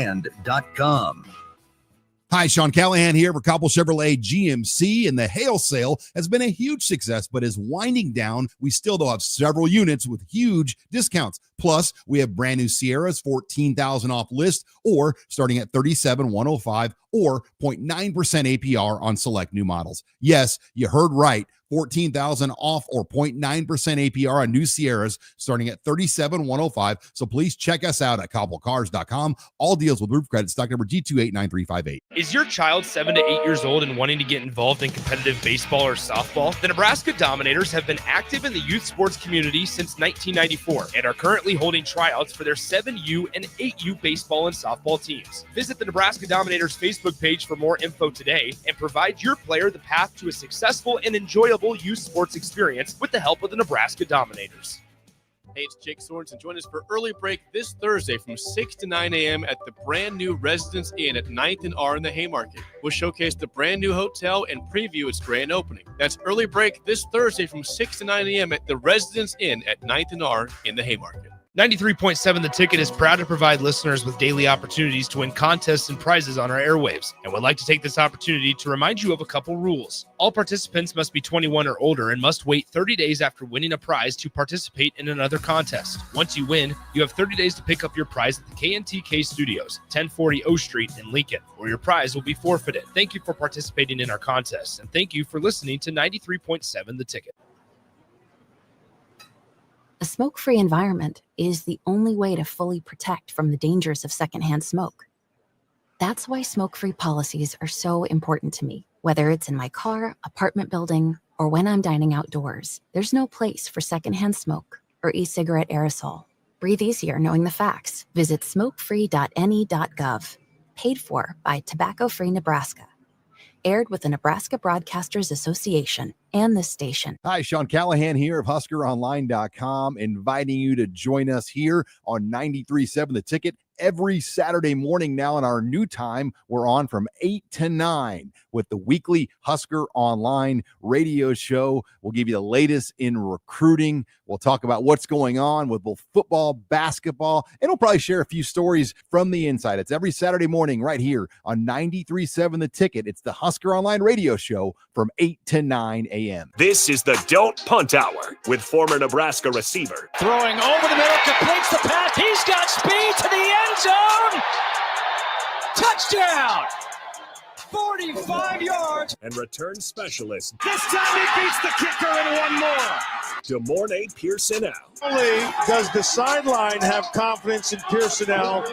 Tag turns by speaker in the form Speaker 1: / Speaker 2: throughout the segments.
Speaker 1: hailsalebrand.com.
Speaker 2: Hi, Sean Callahan here for Cobble Chevrolet GMC, and the hail sale has been a huge success, but is winding down. We still though have several units with huge discounts. Plus, we have brand new Sierras, $14,000 off list, or starting at $37,105, or 0.9% APR on select new models. Yes, you heard right. $14,000 off or 0.9% APR on new Sierras starting at $37,105. So please check us out at cobblecars.com. All deals with roof credit, stock number G289358.
Speaker 3: Is your child 7 to 8 years old and wanting to get involved in competitive baseball or softball? The Nebraska Dominators have been active in the youth sports community since 1994 and are currently holding tryouts for their 7U and 8U baseball and softball teams. Visit the Nebraska Dominators Facebook page for more info today and provide your player the path to a successful and enjoyable youth sports experience with the help of the Nebraska Dominators.
Speaker 4: Hey, it's Jake Sorensen. Join us for Early Break this Thursday from 6 to 9 a.m. at the brand new Residence Inn at 9th and R in the Haymarket. We'll showcase the brand new hotel and preview its grand opening. That's Early Break this Thursday from 6 to 9 a.m. at the Residence Inn at 9th and R in the Haymarket.
Speaker 3: 93.7 The Ticket is proud to provide listeners with daily opportunities to win contests and prizes on our airwaves, and would like to take this opportunity to remind you of a couple rules. All participants must be 21 or older and must wait 30 days after winning a prize to participate in another contest. Once you win, you have 30 days to pick up your prize at the KNTK Studios, 1040 O Street in Lincoln, or your prize will be forfeited. Thank you for participating in our contests, and thank you for listening to 93.7 The Ticket.
Speaker 5: A smoke-free environment is the only way to fully protect from the dangers of secondhand smoke. That's why smoke-free policies are so important to me. Whether it's in my car, apartment building, or when I'm dining outdoors, there's no place for secondhand smoke or e-cigarette aerosol. Breathe easier knowing the facts. Visit smokefree.ne.gov. Paid for by Tobacco Free Nebraska. Aired with the Nebraska Broadcasters Association and this station.
Speaker 2: Hi, Sean Callahan here of HuskerOnline.com, inviting you to join us here on 93.7 The Ticket every Saturday morning now in our new time. We're on from 8 to 9 with the weekly Husker Online radio show. We'll give you the latest in recruiting. We'll talk about what's going on with both football, basketball, and we'll probably share a few stories from the inside. It's every Saturday morning right here on 93.7 The Ticket. It's the Husker Online radio show from 8 to 9 a.m.
Speaker 6: This is the Don't Punt Hour with former Nebraska receiver.
Speaker 7: Throwing over the middle, completes the pass. He's got speed to the end zone. Touchdown. 45 yards.
Speaker 6: And return specialist.
Speaker 7: This time he beats the kicker and one more.
Speaker 6: DeMornay Pierson-El.
Speaker 8: Only does the sideline have confidence in Pierson-El,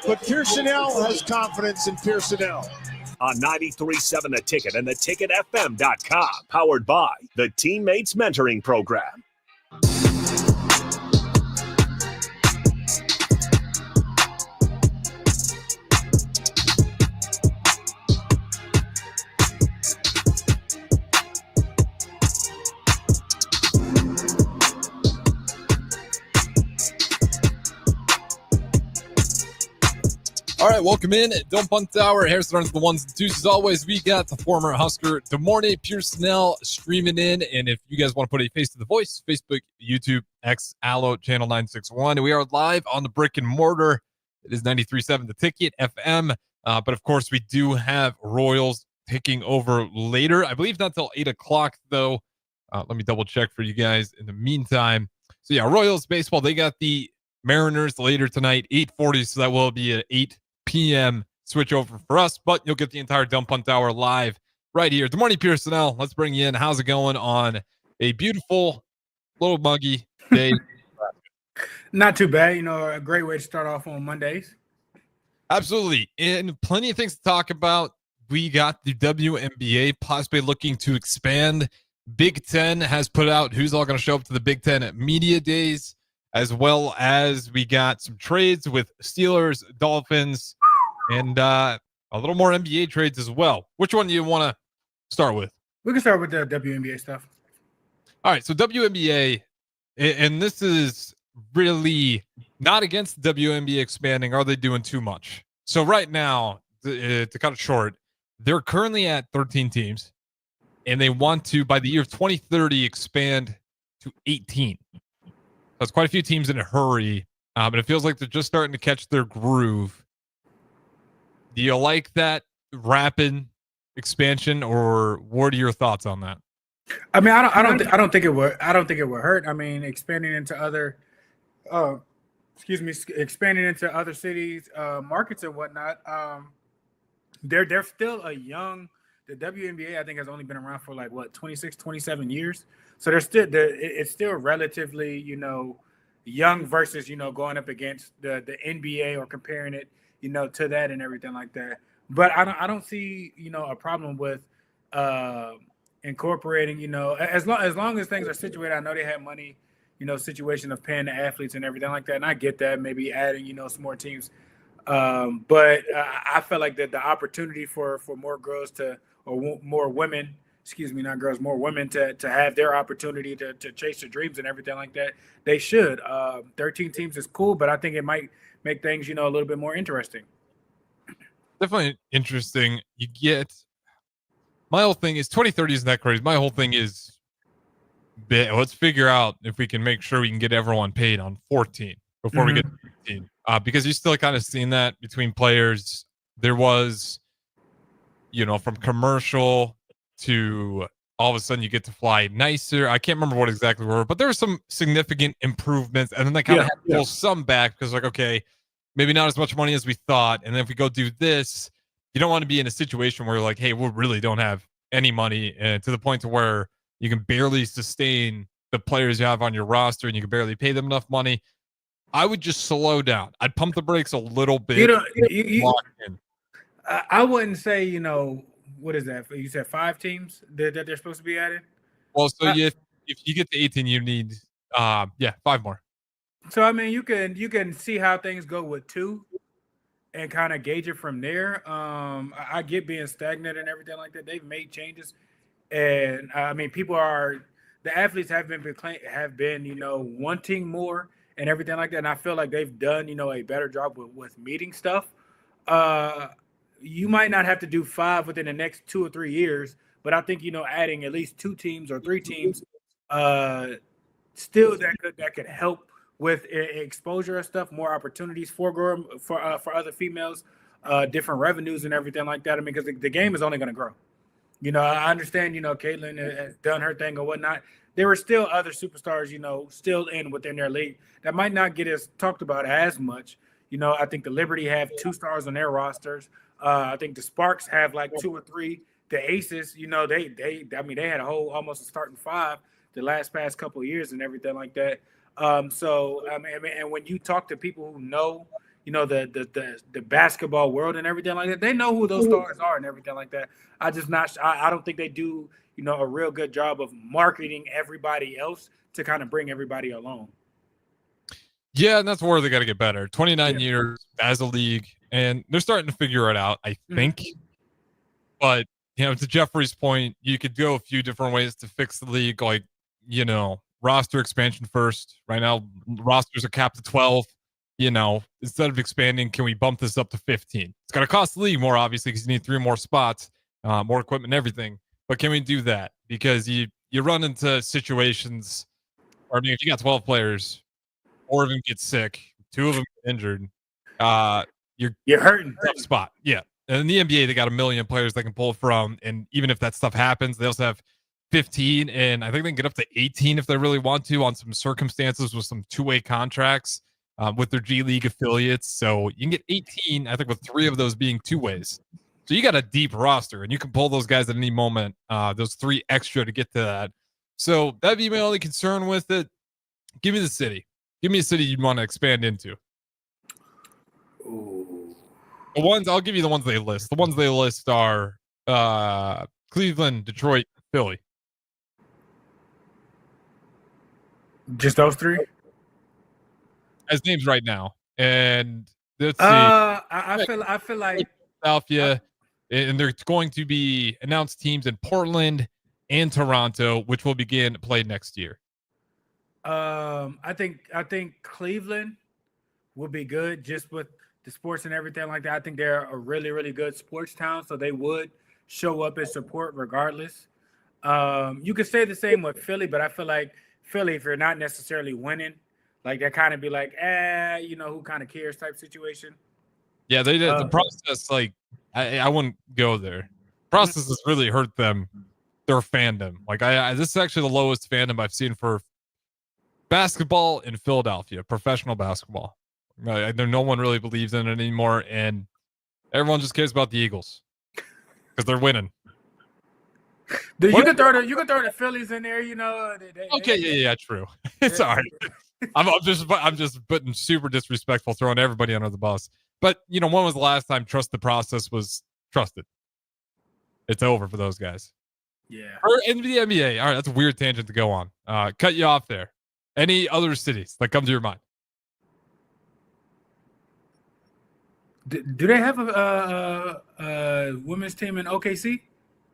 Speaker 8: but Pierson-El has confidence in Pierson-El.
Speaker 6: On 93.7 The Ticket and theticketfm.com. Powered by the Teammates Mentoring Program.
Speaker 9: All right, welcome in. Don't Punt Hour. Harrison runs the ones and twos. As always, we got the former Husker DeMornay Pierson-El streaming in. And if you guys want to put a face to the voice, Facebook, YouTube, X, Allo, Channel 961. We are live on the brick and mortar. It is 93.7 The Ticket FM. But of course, we do have Royals taking over later. I believe not till 8 o'clock, though. Let me double check for you guys in the meantime. So yeah, Royals baseball, they got the Mariners later tonight, 8:40. So that will be an 8 p.m. switch over for us, but you'll get the entire Dump Punt Hour live right here. Good morning, Pierson-El. Let's bring you in. How's it going on a beautiful, little muggy day?
Speaker 10: Not too bad. You know, a great way to start off on Mondays.
Speaker 9: Absolutely. And plenty of things to talk about. We got the WNBA possibly looking to expand. Big Ten has put out who's all going to show up to the Big Ten at Media Days, as well as we got some trades with Steelers, Dolphins, and a little more NBA trades as well. Which one do you want to start with?
Speaker 10: We can start with the WNBA stuff.
Speaker 9: All right, so WNBA, and this is really not against the WNBA expanding. Are they doing too much? So right now, to cut it short, they're currently at 13 teams, and they want to, by the year 2030, expand to 18. That's quite a few teams in a hurry, but it feels like they're just starting to catch their groove. Do you like that rapid expansion, or what are your thoughts on that?
Speaker 10: I mean, I don't think it would. I don't think it would hurt. I mean, expanding into other, expanding into other cities, markets and whatnot. They're still a young. The WNBA, I think, has only been around for like 26, 27 years. So it's still relatively, young versus, going up against the NBA or comparing it, to that and everything like that. But I don't see, a problem with incorporating, as long as things are situated. I know they have money, situation of paying the athletes and everything like that. And I get that, maybe adding, some more teams. But I felt like that the opportunity for more girls or more women, not girls, more women to have their opportunity to chase their dreams and everything like that, they should. 13 teams is cool, but I think it might make things, a little bit more interesting.
Speaker 9: Definitely interesting. My whole thing is 2030 isn't that crazy. My whole thing is let's figure out if we can make sure we can get everyone paid on 14 before we get to 15. Because you still kind of seen that between players. There was, from commercial to all of a sudden you get to fly nicer. I can't remember what exactly were, but there were some significant improvements. And then they kind of had to pull some back because okay, maybe not as much money as we thought. And then if we go do this, you don't want to be in a situation where you're like, hey, we really don't have any money, and to the point to where you can barely sustain the players you have on your roster and you can barely pay them enough money. I would just slow down. I'd pump the brakes a little bit.
Speaker 10: I wouldn't say, what is that? You said 5 teams that they're supposed to be added?
Speaker 9: Well, so if you get to 18, you need 5 more.
Speaker 10: So I mean, you can see how things go with 2 and kind of gauge it from there. I get being stagnant and everything like that. They've made changes, and I mean, the athletes have been wanting more and everything like that. And I feel like they've done a better job with meeting stuff. You might not have to do 5 within the next 2 or 3 years, but I think adding at least 2 teams or 3 teams, still that could help with exposure and stuff, more opportunities for other females, different revenues and everything like that. I mean, because the game is only going to grow. I understand. Caitlin has done her thing or whatnot. There were still other superstars, still within their league that might not get as talked about as much. I think the Liberty have 2 stars on their rosters. I think the Sparks have like 2 or 3. The Aces, they had almost a starting 5 the past couple of years and everything like that. So I mean, and when you talk to people who know, the basketball world and everything like that, they know who those stars are and everything like that. I don't think they do, a real good job of marketing everybody else to kind of bring everybody along.
Speaker 9: Yeah, and that's where they got to get better. 29 years as a league, and they're starting to figure it out, I think. But, to Jeffrey's point, you could go a few different ways to fix the league, like, roster expansion first. Right now, rosters are capped at 12. Instead of expanding, can we bump this up to 15? It's going to cost the league more, obviously, because you need 3 more spots, more equipment and everything. But can we do that? Because you run into situations, or I mean, if you got 12 players, 4 of them get sick, 2 of them get injured, you're
Speaker 10: hurting.
Speaker 9: Tough spot. Yeah. And in the NBA, they got 1 million players they can pull from. And even if that stuff happens, they also have 15, and I think they can get up to 18 if they really want to on some circumstances with some 2-way contracts with their G League affiliates. So you can get 18, I think, with 3 of those being 2-ways. So you got a deep roster, and you can pull those guys at any moment, those 3 extra to get to that. So that'd be my only concern with it. Give me the city. Give me a city you'd want to expand into.
Speaker 10: Ooh.
Speaker 9: I'll give you the ones they list. The ones they list are Cleveland, Detroit, Philly.
Speaker 10: Just those 3?
Speaker 9: As names right now. And let's see.
Speaker 10: I feel like
Speaker 9: Philadelphia, and they're going to be announced teams in Portland and Toronto, which will begin play next year.
Speaker 10: I think Cleveland will be good just with the sports and everything like that. I think they're a really, really good sports town, so they would show up and support regardless. You could say the same with Philly, but I feel like Philly, if you're not necessarily winning, like that kind of be like, who kind of cares type situation.
Speaker 9: Yeah, they did. The process, like, I wouldn't go there. Process has really hurt them, their fandom. Like, this is actually the lowest fandom I've seen for basketball in Philadelphia, professional basketball. No one really believes in it anymore, and everyone just cares about the Eagles because they're winning.
Speaker 10: Dude, you can throw the Phillies in there,
Speaker 9: Yeah, true. It's all right. I'm just putting super disrespectful, throwing everybody under the bus. But when was the last time trust the process was trusted? It's over for those guys.
Speaker 10: Yeah.
Speaker 9: Or in the NBA. All right, that's a weird tangent to go on. Cut you off there. Any other cities that come to your mind?
Speaker 10: Do they have a women's team in OKC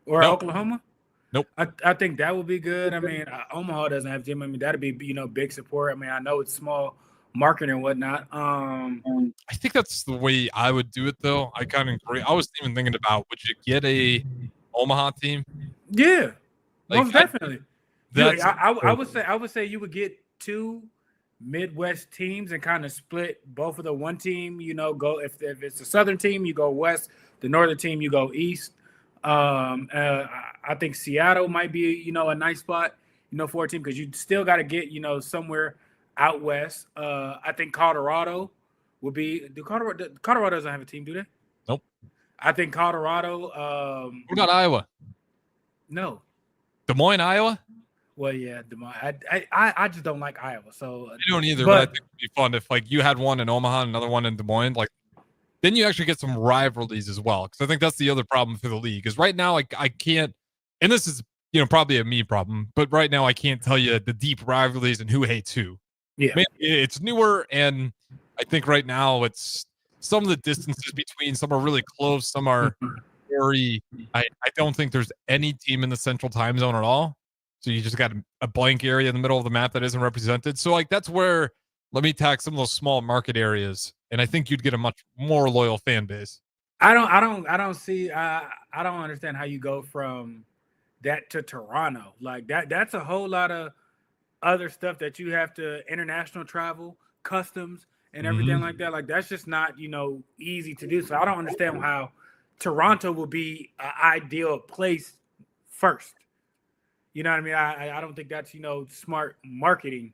Speaker 10: or
Speaker 9: Nope.
Speaker 10: Oklahoma?
Speaker 9: Nope.
Speaker 10: I think that would be good. I mean, Omaha doesn't have a team. I mean, that'd be big support. I mean, I know it's small market and whatnot.
Speaker 9: I think that's the way I would do it, though. I kind of agree. I was even thinking about, would you get a Omaha team?
Speaker 10: Yeah,
Speaker 9: Like,
Speaker 10: most definitely. I would say you would get 2 Midwest teams and kind of split both of the one team. Go if it's the Southern team, you go west. The Northern team, you go east. I think Seattle might be a nice spot for a team because you still got to get somewhere out west. I think Colorado would be. Colorado doesn't have a team, do they?
Speaker 9: Nope.
Speaker 10: I think Colorado.
Speaker 9: What about Iowa?
Speaker 10: No.
Speaker 9: Des Moines, Iowa?
Speaker 10: Well, yeah, Des Moines. I just don't like Iowa, so
Speaker 9: I don't either. But I think it'd be fun if you had one in Omaha and another one in Des Moines. Then you actually get some rivalries as well. Because I think that's the other problem for the league. Is right now I can't, and this is probably a me problem, but right now I can't tell you the deep rivalries and who hates who.
Speaker 10: Yeah,
Speaker 9: maybe it's newer, and I think right now it's some of the distances between some are really close, some are very. I don't think there's any team in the Central Time Zone at all. So you just got a blank area in the middle of the map that isn't represented. So that's where let me tack some of those small market areas, and I think you'd get a much more loyal fan base.
Speaker 10: I don't see. I don't understand how you go from that to Toronto. Like that's a whole lot of other stuff that you have to international travel, customs, and everything like that. Like that's just not easy to do. So I don't understand how Toronto will be an ideal place first. You know what I mean? I don't think that's smart marketing.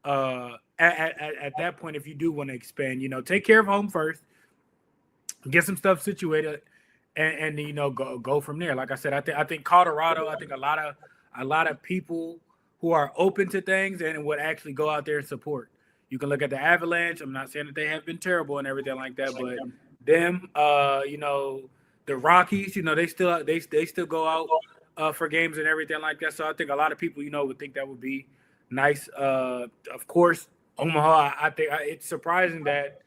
Speaker 10: At that point, if you do want to expand, take care of home first, get some stuff situated, and go from there. Like I said, I think Colorado. I think a lot of people who are open to things and would actually go out there and support. You can look at the Avalanche. I'm not saying that they have been terrible and everything like that, but them, the Rockies, they still go out for games and everything like that. So I think a lot of people, would think that would be nice. Of course, Omaha. I think it's surprising that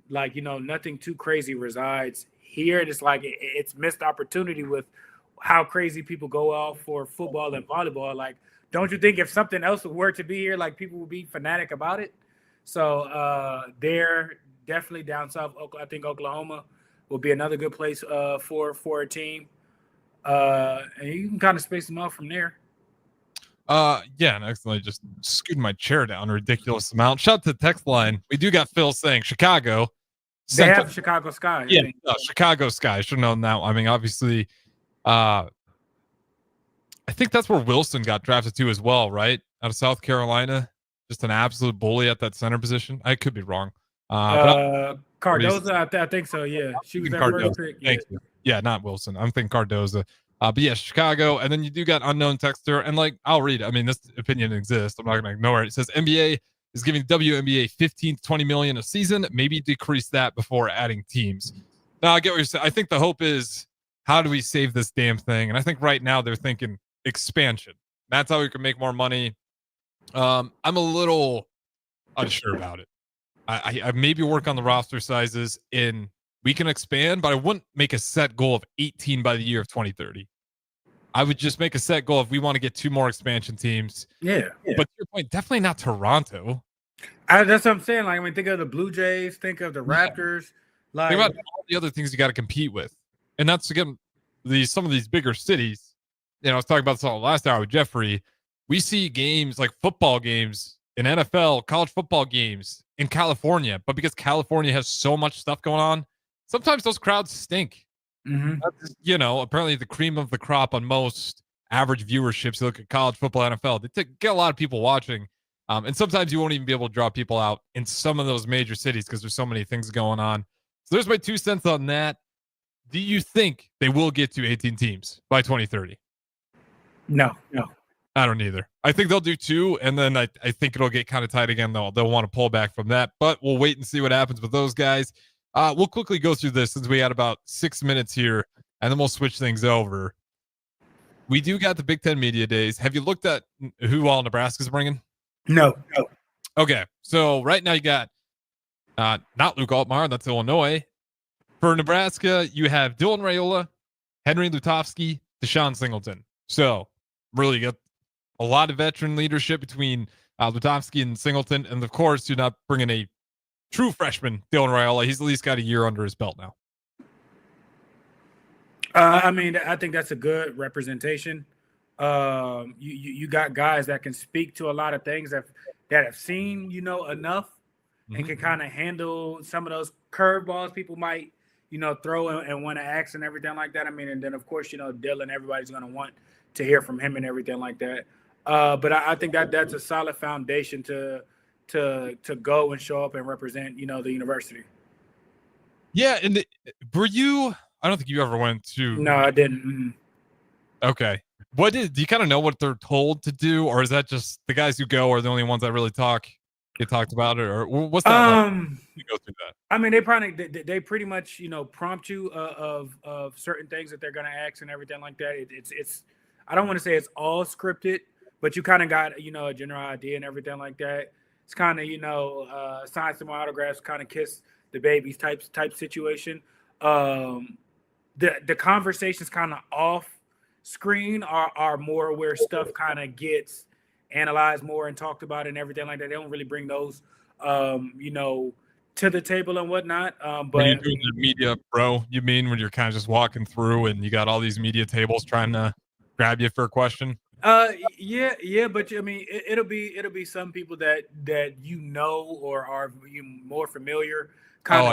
Speaker 10: nothing too crazy resides here. And it's it's missed opportunity with how crazy people go out for football and volleyball. Like, don't you think if something else were to be here, people would be fanatic about it? So they're definitely down south. I think Oklahoma will be another good place for a team. And you can kind of space them out from there.
Speaker 9: Yeah, and accidentally just scooted my chair down a ridiculous amount. Shout out to the text line. We do got Phil saying Chicago.
Speaker 10: They have Chicago Sky.
Speaker 9: Yeah, Chicago Sky. Should have known that. I mean, obviously, I think that's where Wilson got drafted to as well, right? Out of South Carolina. Just an absolute bully at that center position. I could be wrong.
Speaker 10: Cardoza, I think so, yeah. She was that first pick.
Speaker 9: Thank you. Yeah, not Wilson. I'm thinking Cardoza. But yeah, Chicago. And then you do got unknown texter. And I'll read it. I mean, this opinion exists. I'm not going to ignore it. It says NBA is giving WNBA 15 to 20 million a season. Maybe decrease that before adding teams. Now, I get what you're saying. I think the hope is, how do we save this damn thing? And I think right now they're thinking expansion. That's how we can make more money. I'm a little unsure about it. I maybe work on the roster sizes and we can expand, but I wouldn't make a set goal of 18 by the year of 2030. I would just make a set goal if we want to get 2 more expansion teams.
Speaker 10: Yeah.
Speaker 9: But to your point, definitely not Toronto.
Speaker 10: That's what I'm saying. Think of the Blue Jays, think of the Raptors.
Speaker 9: Think about all the other things you got to compete with. And that's, again, some of these bigger cities. I was talking about this all last hour with Jeffrey. We see games like football games in NFL, college football games in California. But because California has so much stuff going on, sometimes those crowds stink.
Speaker 10: Mm-hmm.
Speaker 9: Apparently the cream of the crop on most average viewerships. You look at college football, NFL, they get a lot of people watching. And sometimes you won't even be able to draw people out in some of those major cities because there's so many things going on. So there's my 2 cents on that. Do you think they will get to 18 teams by 2030?
Speaker 10: No.
Speaker 9: I don't either. I think they'll do 2, and then I think it'll get kind of tight again. They'll want to pull back from that, but we'll wait and see what happens with those guys. We'll quickly go through this since we had about 6 minutes here, and then we'll switch things over. We do got the Big Ten Media Days. Have you looked at who all Nebraska's bringing?
Speaker 10: No.
Speaker 9: Okay, so right now you got not Luke Altmaier, that's Illinois. For Nebraska, you have Dylan Raiola, Henry Lutovsky, Deshaun Singleton. So really got a lot of veteran leadership between Lutovsky and Singleton. And of course, you're not bringing a true freshman, Dylan Raiola. He's at least got a year under his belt now.
Speaker 10: I think that's a good representation. You got guys that can speak to a lot of things that have seen, enough and can kind of handle some of those curveballs people might, throw and want to ask and everything like that. And then of course, Dylan, everybody's going to want to hear from him and everything like that. But I think that's a solid foundation to go and show up and represent, the university.
Speaker 9: Yeah. And were you, I don't think you ever went to.
Speaker 10: No, I didn't. Mm-hmm.
Speaker 9: Okay. Do you kind of know what they're told to do, or is that just the guys who go are the only ones that really get talked about it, or what's that like? You go through that.
Speaker 10: They pretty much prompt you of certain things that they're gonna ask and everything like that. It's I don't want to say it's all scripted, but you kind of got a general idea and everything like that. It's kind of sign some autographs, kind of kiss the babies type situation. The conversations kind of off screen are more where stuff kind of gets analyzed more and talked about and everything like that. They don't really bring those to the table and whatnot. But
Speaker 9: when you're doing the media, bro, you mean when you're kind of just walking through and you got all these media tables trying to grab you for a question?
Speaker 10: Yeah, but it'll be some people that or are more familiar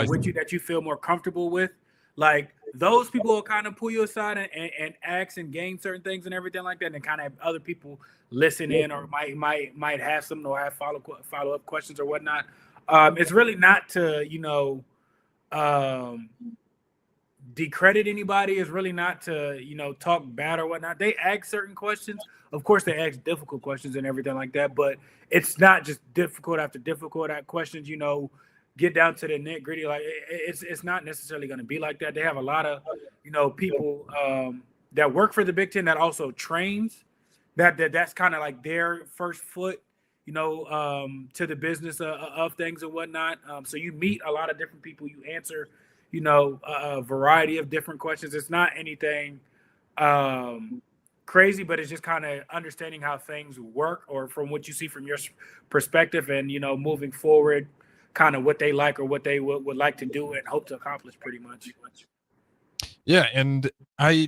Speaker 10: with you, that you feel more comfortable with. Like those people will kind of pull you aside and ask and gain certain things and everything like that, and kind of have other people listen in or might have some or have follow up questions or whatnot. It's really not to decredit anybody. It's really not to talk bad or whatnot. They ask certain questions. Of course, they ask difficult questions and everything like that, but it's not just difficult after difficult questions. Get down to the nitty gritty. Like it's not necessarily going to be like that. They have a lot of people that work for the Big Ten that also trains. That's kind of like their first foot to the business of things and whatnot. So you meet a lot of different people. You answer a variety of different questions. It's not anything crazy, but it's just kind of understanding how things work, or from what you see from your perspective, and moving forward, kind of what they like or what they would like to do and hope to accomplish, pretty much.
Speaker 9: Yeah, and I'm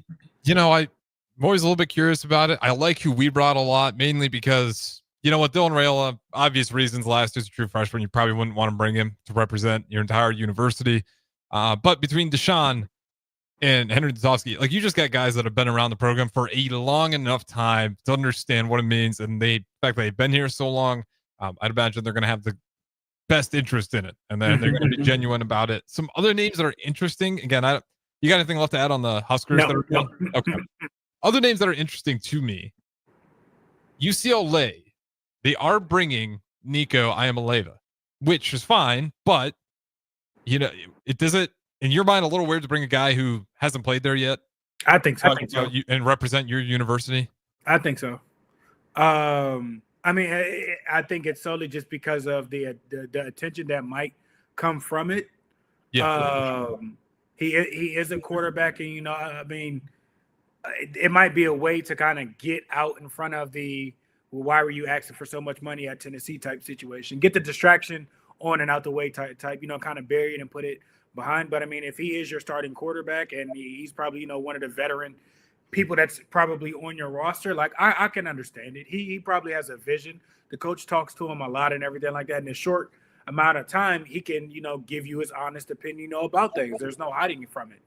Speaker 9: always a little bit curious about it. I like who we brought a lot, mainly because with Dylan Raiola, obvious reasons, last year's a true freshman, you probably wouldn't want to bring him to represent your entire university. But between Deshaun and Henry Lutovsky, like, you just got guys that have been around the program for a long enough time to understand what it means, and the fact that they've been here so long, I'd imagine they're going to have the best interest in it, and then they're going to be genuine about it. Some other names that are interesting. Again, you got anything left to add on the Huskers?
Speaker 10: No.
Speaker 9: Okay. Other names that are interesting to me: UCLA. They are bringing Nico Iamaleava, which is fine, but it doesn't, in your mind, a little weird to bring a guy who hasn't played there yet.
Speaker 10: I think so.
Speaker 9: And represent your university.
Speaker 10: I think so. I think it's solely just because of the attention that might come from it.
Speaker 9: Yeah.
Speaker 10: He is a quarterback, and it might be a way to kind of get out in front of the why were you asking for so much money at Tennessee type situation. Get the distraction on and out the way type, kind of bury it and put it behind. But if he is your starting quarterback and he's probably one of the veteran people that's probably on your roster, like I can understand it. He probably has a vision. The coach talks to him a lot and everything like that. And the short amount of time, he can, give you his honest opinion, about things. There's no hiding from it.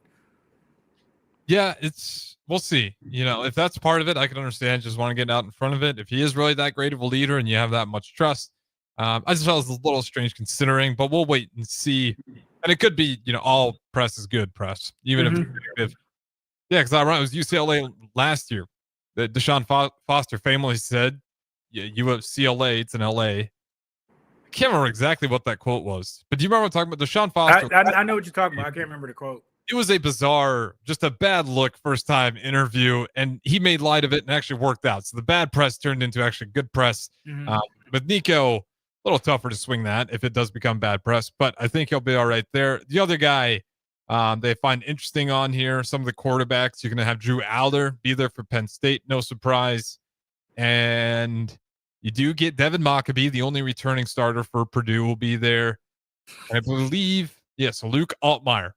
Speaker 9: Yeah, we'll see. If that's part of it, I can understand. Just want to get out in front of it. If he is really that great of a leader and you have that much trust, I just felt it was a little strange considering, but we'll wait and see. And it could be, all press is good press, even if it's negative. Yeah, because it was UCLA last year that Deshaun Foster famously said, "Yeah, UCLA, it's in LA." I can't remember exactly what that quote was, but do you remember talking about Deshaun Foster?
Speaker 10: I know what you're talking about. I can't remember the quote.
Speaker 9: It was a bizarre, just a bad look first time interview, and he made light of it and actually worked out. So the bad press turned into actually good press. With Nico, a little tougher to swing that if it does become bad press, but I think he'll be all right there. The other guy they find interesting on here, some of the quarterbacks, you're going to have Drew Alder be there for Penn State, no surprise. And you do get Devin Mockabee, the only returning starter for Purdue, will be there. I believe, yes, Luke Altmaier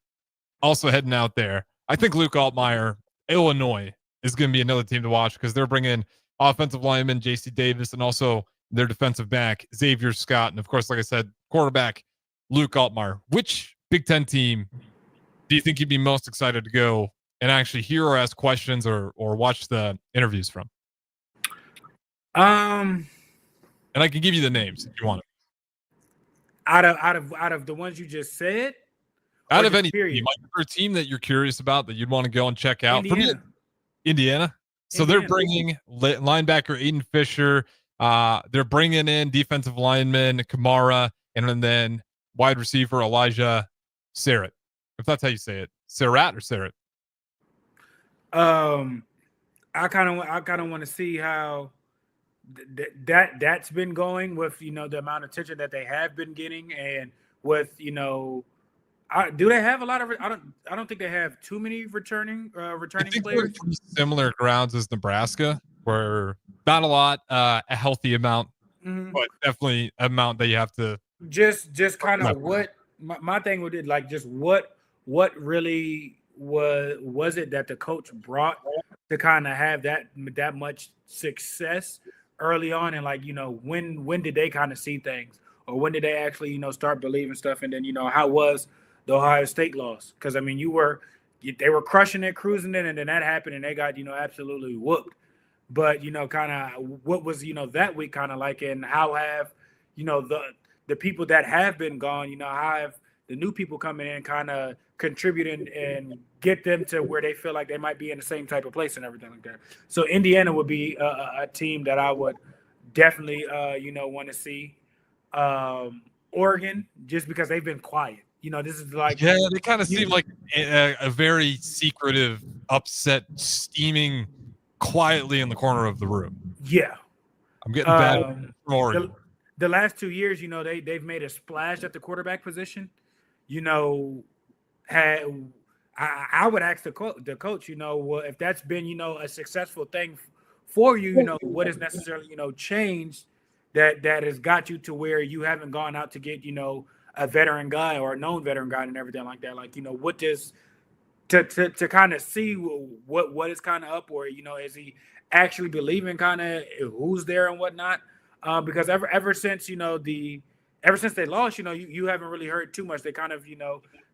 Speaker 9: also heading out there. I think Luke Altmaier, Illinois, is going to be another team to watch because they're bringing offensive lineman J.C. Davis and also their defensive back, Xavier Scott. And, of course, like I said, quarterback Luke Altmaier. Which Big Ten team do you think you'd be most excited to go and actually hear or ask questions or watch the interviews from? And I can give you the names if you want it.
Speaker 10: Out of the ones you just said?
Speaker 9: Out of any team, like a team that you're curious about that you'd want to go and check out.
Speaker 10: Indiana.
Speaker 9: For me, Indiana. So they're bringing linebacker Aiden Fisher. They're bringing in defensive lineman Kamara, and then wide receiver Elijah Sarrett. If that's how you say it, Sarrett or Sarrett.
Speaker 10: I kind of want to see how that's been going with the amount of attention that they have been getting, and with do they have a lot of? I don't think they have too many returning players.
Speaker 9: Similar grounds as Nebraska, where not a lot, a healthy amount, but definitely amount that you have to
Speaker 10: just kind of what my thing with it, like just what really was it that the coach brought to kind of have that much success early on, and when did they kind of see things, or when did they actually start believing stuff, and then how was the Ohio State loss? Because I mean they were crushing it, cruising it, and then that happened and they got absolutely whooped. But kind of what was that week kind of like, and how have the people that have been gone, how have the new people coming in kind of contributing and get them to where they feel like they might be in the same type of place and everything like that. So Indiana would be a team that I would definitely want to see. Oregon, just because they've been quiet. This is like,
Speaker 9: yeah, they kind of seem like a very secretive, upset, steaming quietly in the corner of the room.
Speaker 10: Yeah,
Speaker 9: I'm getting bad from Oregon.
Speaker 10: The last 2 years, they've made a splash at the quarterback position. I would ask the coach, well, if that's been, a successful thing for you, what has necessarily, changed that has got you to where you haven't gone out to get, a veteran guy or a known veteran guy and everything like that. Like, what does to kind of see what is kind of up, or, is he actually believing kind of who's there and whatnot? Because ever since, ever since they lost, you haven't really heard too much. They kind of,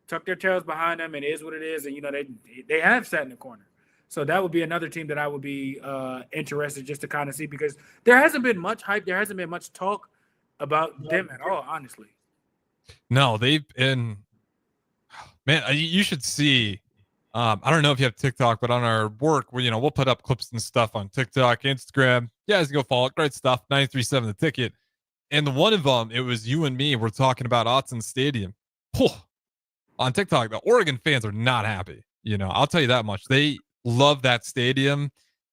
Speaker 10: tuck their tails behind them, and it is what it is. And, they have sat in the corner. So that would be another team that I would be interested just to kind of see, because there hasn't been much hype. There hasn't been much talk about them at all, honestly.
Speaker 9: No, they've been, man, you should see. I don't know if you have TikTok, but on our work, where we'll put up clips and stuff on TikTok, Instagram. You guys go follow it. Great stuff. 93.7 The Ticket. And one of them, it was you and me. We're talking about Autzen Stadium. On TikTok, the Oregon fans are not happy. I'll tell you that much. They love that stadium.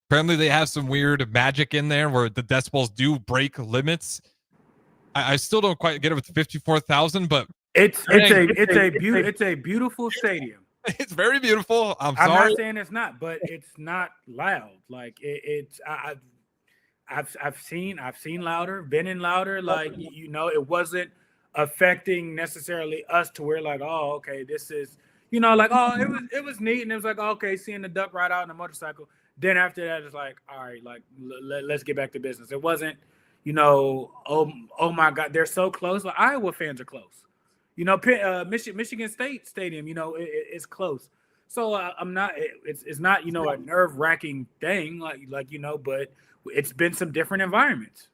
Speaker 9: Apparently, they have some weird magic in there where the decibels do break limits. I still don't quite get it with 54,000, but
Speaker 10: it's a beautiful stadium.
Speaker 9: It's very beautiful. I'm
Speaker 10: sorry.
Speaker 9: I'm
Speaker 10: not saying it's not, but it's not loud. Like I've seen louder, been in louder. Like it wasn't affecting necessarily us to where like, oh, okay, this is like, oh, it was neat, and it was like, oh, okay, seeing the duck ride out on the motorcycle. Then after that, it's like, all right, like let's get back to business. It wasn't oh my God, they're so close. Like, Iowa fans are close. Michigan State Stadium, it's close. So I'm not. It's not a nerve-wracking thing but it's been some different environments.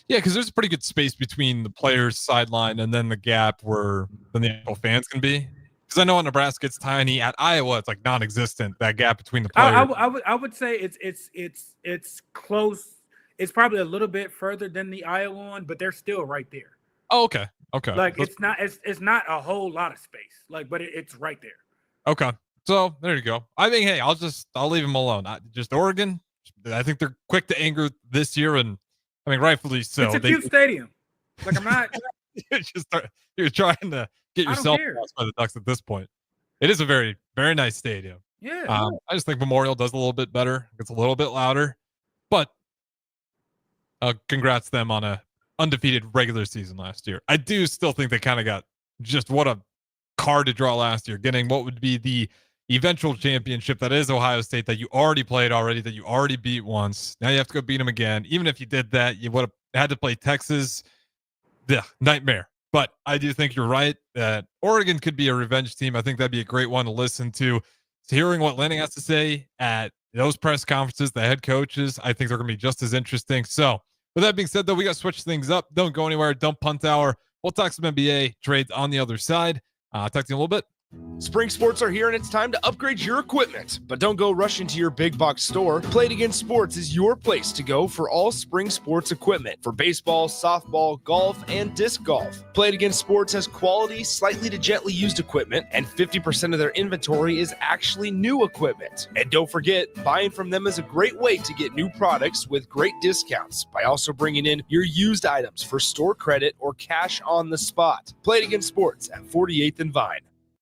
Speaker 9: Yeah, because there's a pretty good space between the players' sideline and then the gap where then the actual fans can be. Because I know in Nebraska it's tiny. At Iowa it's like non-existent. That gap between the players.
Speaker 10: I would say it's close. It's probably a little bit further than the Iowa one, but they're still right there.
Speaker 9: Oh, okay.
Speaker 10: Like it's not a whole lot of space. But it's right there.
Speaker 9: Okay. So there you go. I think, hey, I'll leave them alone. Just Oregon. I think they're quick to anger this year, and I mean rightfully so.
Speaker 10: It's a cute stadium. I'm not.
Speaker 9: You're trying to get yourself lost by the Ducks at this point. It is a very, very nice stadium.
Speaker 10: Yeah.
Speaker 9: I just think Memorial does a little bit better. It's a little bit louder, but congrats them on a undefeated regular season last year. I do still think they kind of got just what a card to draw last year, getting what would be the eventual championship that is Ohio State that you already played already, that you already beat once. Now you have to go beat them again. Even if you did that, you would have had to play Texas. Yeah, nightmare. But I do think you're right that Oregon could be a revenge team. I think that'd be a great one to listen to. Hearing what Lanning has to say at those press conferences, the head coaches, I think they're going to be just as interesting. So with that being said, though, we got to switch things up. Don't go anywhere. Don't punt hour. We'll talk some NBA trades on the other side. Talk to you in a little bit.
Speaker 3: Spring sports are here and it's time to upgrade your equipment. But don't go rushing to your big box store. Play It Again Sports is your place to go for all spring sports equipment for baseball, softball, golf, and disc golf. Play It Again Sports has quality, slightly to gently used equipment, and 50% of their inventory is actually new equipment. And don't forget, buying from them is a great way to get new products with great discounts by also bringing in your used items for store credit or cash on the spot. Play It Again Sports at 48th and Vine.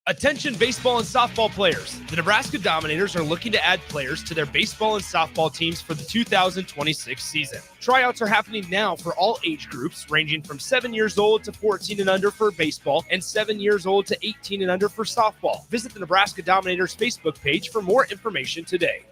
Speaker 3: Attention baseball and softball players. The Nebraska Dominators are looking to add players to their baseball and softball teams for the 2026 season. Tryouts are happening now for all age groups, ranging from 7 years old to 14 and under for baseball and 7 years old to 18 and under for softball. Visit the Nebraska Dominators Facebook page for more information today.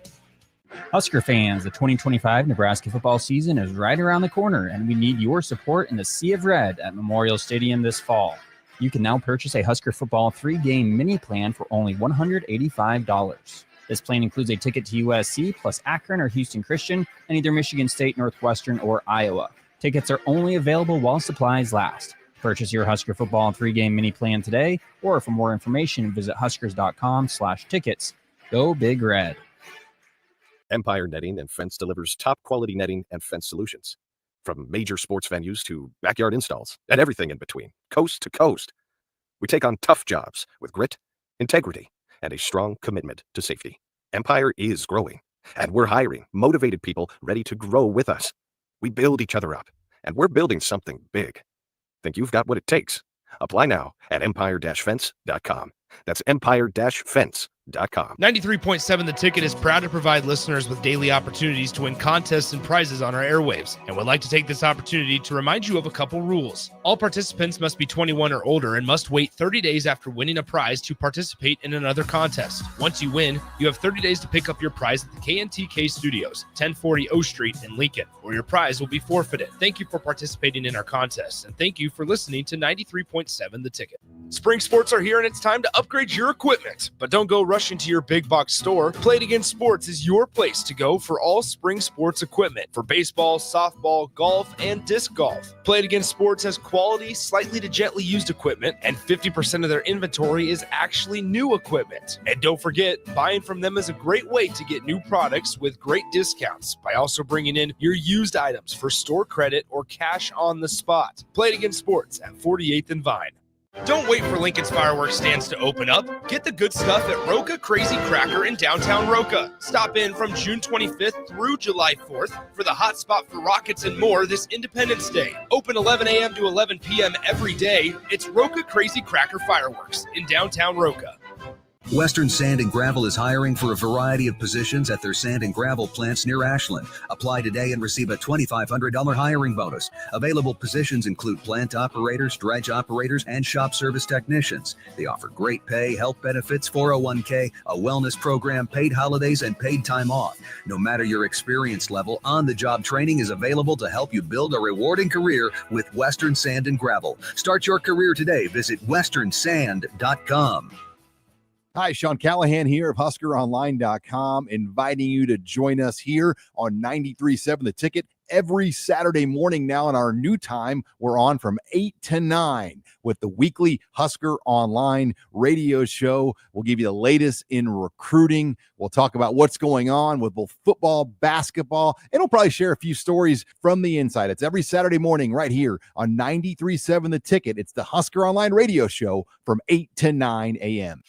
Speaker 1: Husker fans, the 2025 Nebraska football season is right around the corner, and we need your support in the Sea of Red at Memorial Stadium this fall. You can now purchase a Husker football 3-game mini plan for only $185. This plan includes a ticket to USC plus Akron or Houston Christian and either Michigan State, Northwestern, or Iowa. Tickets are only available while supplies last. Purchase your Husker football 3-game mini plan today, or for more information, visit huskers.com/tickets. Go Big Red.
Speaker 11: Empire Netting and Fence delivers top quality netting and fence solutions. From major sports venues to backyard installs and everything in between, coast to coast. We take on tough jobs with grit, integrity, and a strong commitment to safety. Empire is growing, and we're hiring motivated people ready to grow with us. We build each other up, and we're building something big. Think you've got what it takes? Apply now at empire-fence.com. That's empire-fence.com.
Speaker 3: 93.7 The Ticket is proud to provide listeners with daily opportunities to win contests and prizes on our airwaves, and would like to take this opportunity to remind you of a couple rules. All participants must be 21 or older and must wait 30 days after winning a prize to participate in another contest. Once you win, you have 30 days to pick up your prize at the KNTK Studios, 1040 O Street in Lincoln, or your prize will be forfeited. Thank you for participating in our contests, and thank you for listening to 93.7 The Ticket. Spring sports are here and it's time to upgrade your equipment, but don't go rushing to your big box store. Play It Again Sports is your place to go for all spring sports equipment for baseball, softball, golf, and disc golf. Play It Again Sports has quality, slightly to gently used equipment, and 50% of their inventory is actually new equipment. And don't forget, buying from them is a great way to get new products with great discounts by also bringing in your used items for store credit or cash on the spot. Play It Again Sports at 48th and Vine. Don't wait for Lincoln's fireworks stands to open up. Get the good stuff at Roca Crazy Cracker in downtown Roca. Stop in from June 25th through July 4th for the hot spot for rockets and more this Independence Day. Open 11 a.m. to 11 p.m. every day. It's Roca Crazy Cracker Fireworks in downtown Roca.
Speaker 12: Western Sand and Gravel is hiring for a variety of positions at their sand and gravel plants near Ashland. Apply today and receive a $2,500 hiring bonus. Available positions include plant operators, dredge operators, and shop service technicians. They offer great pay, health benefits, 401k, a wellness program, paid holidays, and paid time off. No matter your experience level, on-the-job training is available to help you build a rewarding career with Western Sand and Gravel. Start your career today. Visit westernsand.com.
Speaker 2: Hi, Sean Callahan here of HuskerOnline.com, inviting you to join us here on 93.7 The Ticket every Saturday morning now. In our new time, we're on from 8 to 9 with the weekly Husker Online radio show. We'll give you the latest in recruiting. We'll talk about what's going on with both football, basketball, and we'll probably share a few stories from the inside. It's every Saturday morning right here on 93.7 The Ticket. It's the Husker Online radio show from 8 to 9 a.m.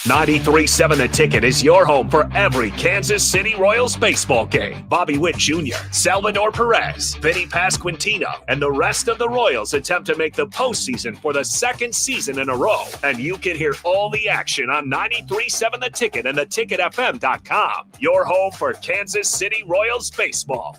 Speaker 6: 93.7 The Ticket is your home for every Kansas City Royals baseball game. Bobby Witt Jr., Salvador Perez, Vinny Pasquantino, and the rest of the Royals attempt to make the postseason for the second season in a row. And you can hear all the action on 93.7 The Ticket and theticketfm.com. Your home for Kansas City Royals baseball.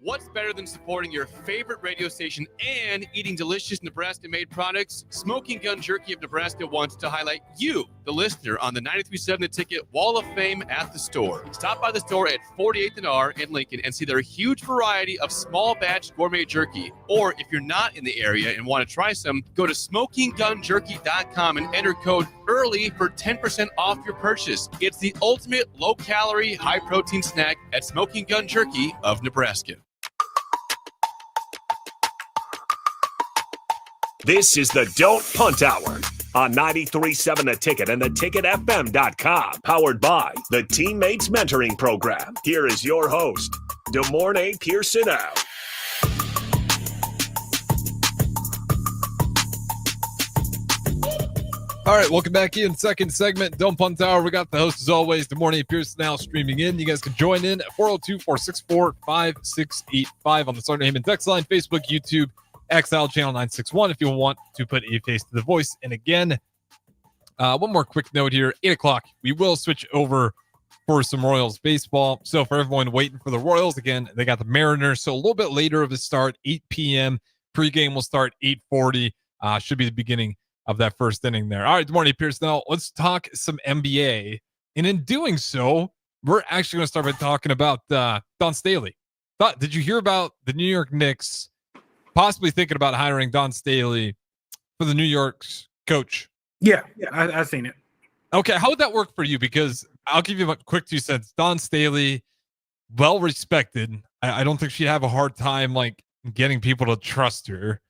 Speaker 4: What's better than supporting your favorite radio station and eating delicious Nebraska-made products? Smoking Gun Jerky of Nebraska wants to highlight you, the listener, on the 93.7 The Ticket Wall of Fame at the store. Stop by the store at 48th and R in Lincoln and see their huge variety of small batch gourmet jerky. Or if you're not in the area and want to try some, go to smokinggunjerky.com and enter code EARLY for 10% off your purchase. It's the ultimate low-calorie, high-protein snack at Smoking Gun Jerky of Nebraska.
Speaker 6: This is the Don't Punt Hour on 93.7 The Ticket and theticketfm.com. Powered by the Teammates Mentoring Program. Here is your host, DeMornay Pierson-El.
Speaker 9: All right, welcome back in. Second segment, Don't Punt Hour. We got the host, as always, DeMornay Pierson-El streaming in. You guys can join in at 402-464-5685 on the Sergeant Heyman text line, Facebook, YouTube, XL channel 961 if you want to put a face to the voice. And again, one more quick note here, 8 o'clock, we will switch over for some Royals baseball. So for everyone waiting for the Royals, again, they got the Mariners. So a little bit later of the start, 8 p.m. Pregame will start 8:40. Should be the beginning of that first inning there. All right, good morning, Pierson-El. Let's talk some NBA. And in doing so, we're actually going to start by talking about Don Staley. Did you hear about the New York Knicks possibly thinking about hiring Don Staley for the New York's coach?
Speaker 10: Yeah, I've seen it.
Speaker 9: Okay, how would that work for you? Because I'll give you a quick 2 cents. Don Staley, well respected. I don't think she'd have a hard time like getting people to trust her.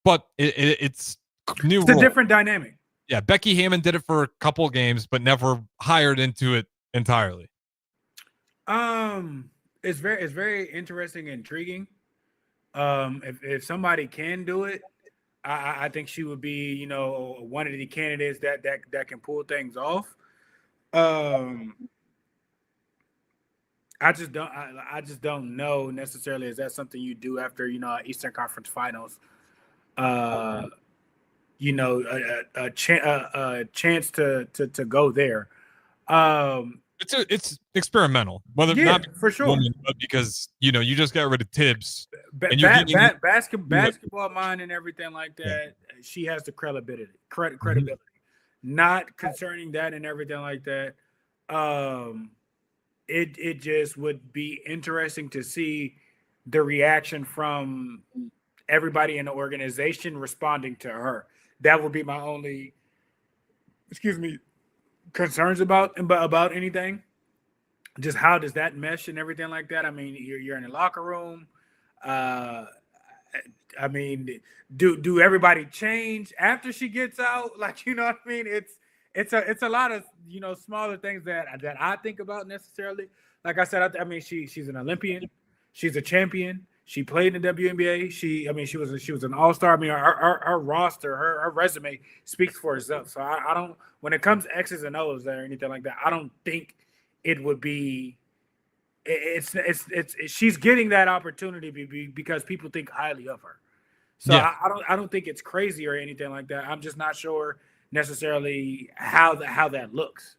Speaker 9: But it's new.
Speaker 10: It's a different dynamic.
Speaker 9: Yeah, Becky Hammon did it for a couple of games, but never hired into it entirely.
Speaker 10: It's very interesting and intriguing. If somebody can do it, I think she would be, one of the candidates that can pull things off. I just don't know necessarily. Is that something you do after Eastern Conference Finals? A chance to go there.
Speaker 9: It's experimental, not
Speaker 10: for sure,
Speaker 9: but because you just got rid of Tibbs, and
Speaker 10: basketball mind and everything like that. Yeah. She has the credibility. Not concerning that and everything like that. It just would be interesting to see the reaction from everybody in the organization responding to her. That would be my only, concerns about anything. Just how does that mesh and everything like that? I mean, you're in the locker room. I mean, do everybody change after she gets out? Like, you know what I mean? It's a lot of smaller things that I think about necessarily. Like I said, I mean she's an Olympian, she's a champion. She played in the WNBA. She was an all-star. I mean, her roster, her resume speaks for itself. So I don't, when it comes to X's and O's or anything like that, I don't think it would be. It's she's getting that opportunity because people think highly of her. So yeah. I don't think it's crazy or anything like that. I'm just not sure necessarily how that looks.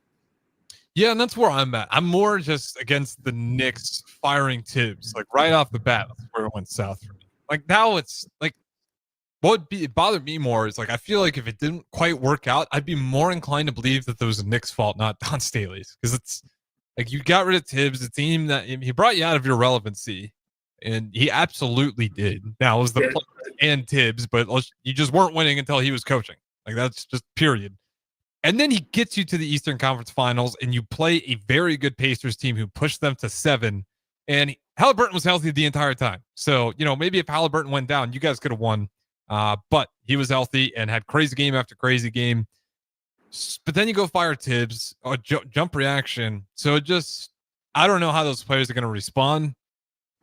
Speaker 9: Yeah, and that's where I'm at. I'm more just against the Knicks firing Tibbs, like right off the bat. That's where it went south for me. Like now it's like it bothered me more is like I feel like if it didn't quite work out, I'd be more inclined to believe that there was a Knicks fault, not Don Staley's, because it's like you got rid of Tibbs, the team that he brought you out of your relevancy, and he absolutely did. Now it was the players and Tibbs, but you just weren't winning until he was coaching. Like that's just period. And then he gets you to the Eastern Conference Finals, and you play a very good Pacers team who pushed them to 7. And Halliburton was healthy the entire time. So, maybe if Halliburton went down, you guys could have won. But he was healthy and had crazy game after crazy game. But then you go fire Tibbs, jump reaction. So I don't know how those players are going to respond.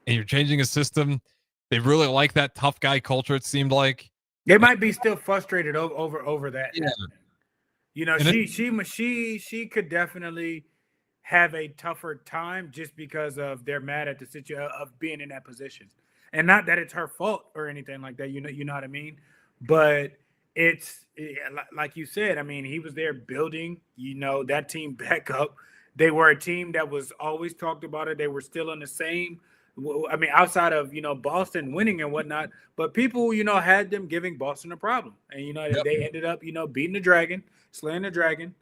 Speaker 9: And you're changing a system. They really like that tough guy culture, it seemed like.
Speaker 10: They might be still frustrated over that.
Speaker 9: Yeah.
Speaker 10: She could definitely have a tougher time just because of they're mad at the situation of being in that position, and not that it's her fault or anything like that. You know what I mean? But it's like you said. I mean, he was there building. That team back up. They were a team that was always talked about it. They were still in the same. I mean, outside of Boston winning and whatnot, but people had them giving Boston a problem, and they ended up beating the Dragon, slaying the Dragon,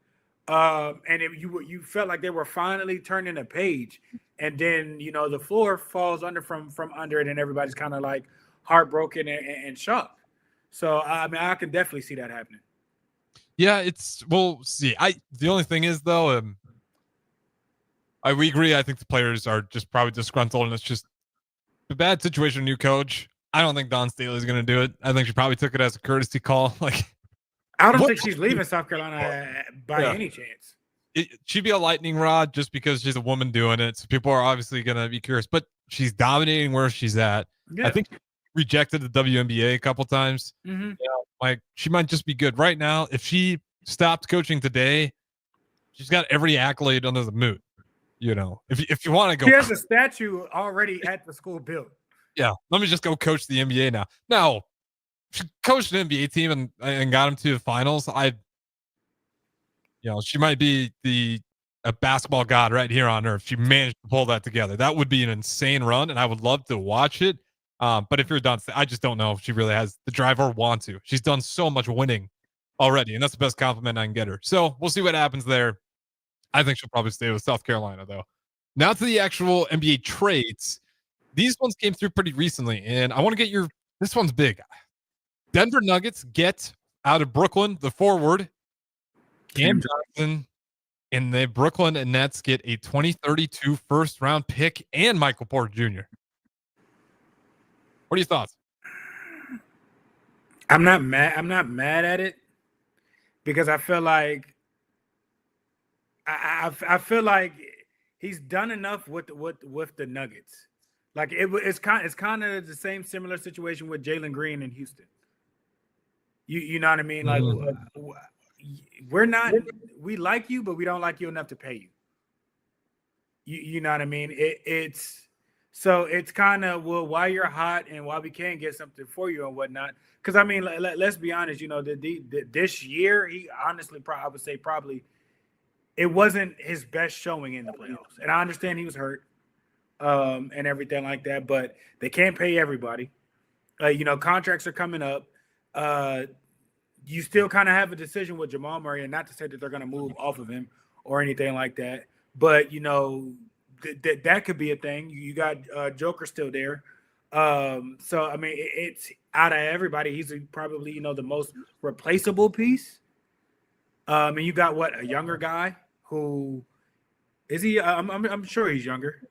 Speaker 10: and you felt like they were finally turning a page, and then the floor falls from under it, and everybody's kind of like heartbroken and shocked. So I mean, I can definitely see that happening.
Speaker 9: Yeah, we'll see. The only thing is though. We agree. I think the players are just probably disgruntled, and it's just a bad situation. New coach. I don't think Don Staley is going to do it. I think she probably took it as a courtesy call. Like,
Speaker 10: I don't think she's leaving South Carolina by any chance.
Speaker 9: She'd be a lightning rod just because she's a woman doing it. So people are obviously going to be curious, but she's dominating where she's at. Yeah. I think she rejected the WNBA a couple times.
Speaker 10: Mm-hmm.
Speaker 9: Like she might just be good right now. If she stopped coaching today, she's got every accolade under the moon. If you want to go,
Speaker 10: she has a statue already at the school built.
Speaker 9: Yeah, let me just go coach the NBA now. No, she coached an NBA team and got them to the finals. She might be a basketball god right here on earth. She managed to pull that together. That would be an insane run, and I would love to watch it. But if you're done, I just don't know if she really has the drive or want to. She's done so much winning already, and that's the best compliment I can get her. So we'll see what happens there. I think she'll probably stay with South Carolina, though. Now to the actual NBA trades. These ones came through pretty recently, and I want to get this one's big. Denver Nuggets get out of Brooklyn, the forward, Cam Johnson, and the Brooklyn Nets get a 2032 first-round pick and Michael Porter Jr. What are your thoughts?
Speaker 10: I'm not mad at it because I feel like I feel like he's done enough with the Nuggets. Like it's kind of the same similar situation with Jalen Green in Houston. You know what I mean? Like we like you, but we don't like you enough to pay you. You know what I mean? It's kind of while you're hot and while we can get something for you and whatnot. Because I mean, let's be honest. This year he honestly, I would say probably. It wasn't his best showing in the playoffs. And I understand he was hurt and everything like that, but they can't pay everybody. Contracts are coming up. You still kind of have a decision with Jamal Murray, and not to say that they're going to move off of him or anything like that, but, that could be a thing. You got Joker still there. So, I mean, it's out of everybody. He's probably, the most replaceable piece. And you got a younger guy who is he? I'm sure he's younger.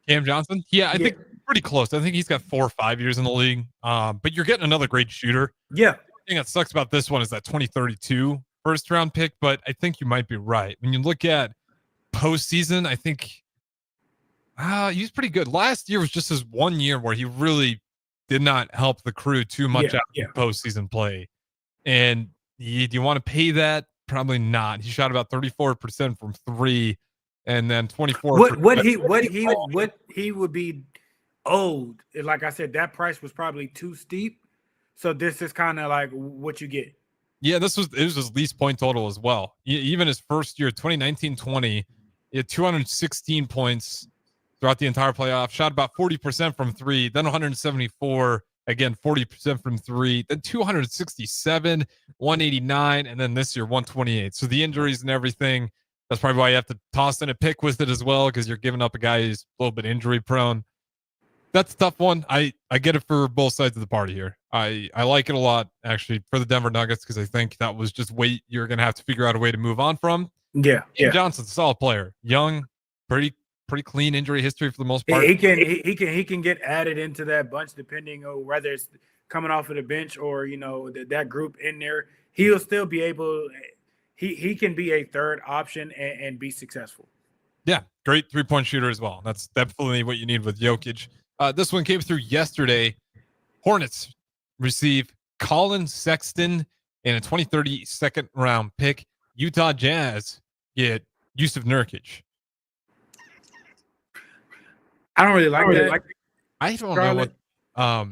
Speaker 9: Cam Johnson. Yeah, I think pretty close. I think he's got 4 or 5 years in the league. But you're getting another great shooter.
Speaker 10: Yeah.
Speaker 9: The thing that sucks about this one is that 2032 first round pick. But I think you might be right when you look at postseason. I think he was pretty good. Last year was just his 1 year where he really did not help the crew too much out of postseason play. And do you want to pay that? Probably not. He shot about 34% from 3, and then 24.
Speaker 10: What he would be owed. Like I said, that price was probably too steep. So this is kind of like what you get.
Speaker 9: Yeah, it was his least point total as well. Even his first year, 2019-20, he had 216 points throughout the entire playoff, shot about 40% from three, then 174, again, 40% from three, then 267, 189, and then this year, 128. So the injuries and everything, that's probably why you have to toss in a pick with it as well, because you're giving up a guy who's a little bit injury prone. That's a tough one. I get it for both sides of the party here. I like it a lot, actually, for the Denver Nuggets, because I think that was just weight you're going to have to figure out a way to move on from.
Speaker 10: Yeah.
Speaker 9: Johnson's a solid player. Young, pretty clean injury history for the most part.
Speaker 10: He can get added into that bunch depending on whether it's coming off of the bench or, that group in there. He'll still be able – he can be a third option and be successful.
Speaker 9: Yeah, great three-point shooter as well. That's definitely what you need with Jokic. This one came through yesterday. Hornets receive Colin Sexton and a 2030 second round pick. Utah Jazz get Yusuf Nurkic.
Speaker 10: I don't really like that.
Speaker 9: I don't know what.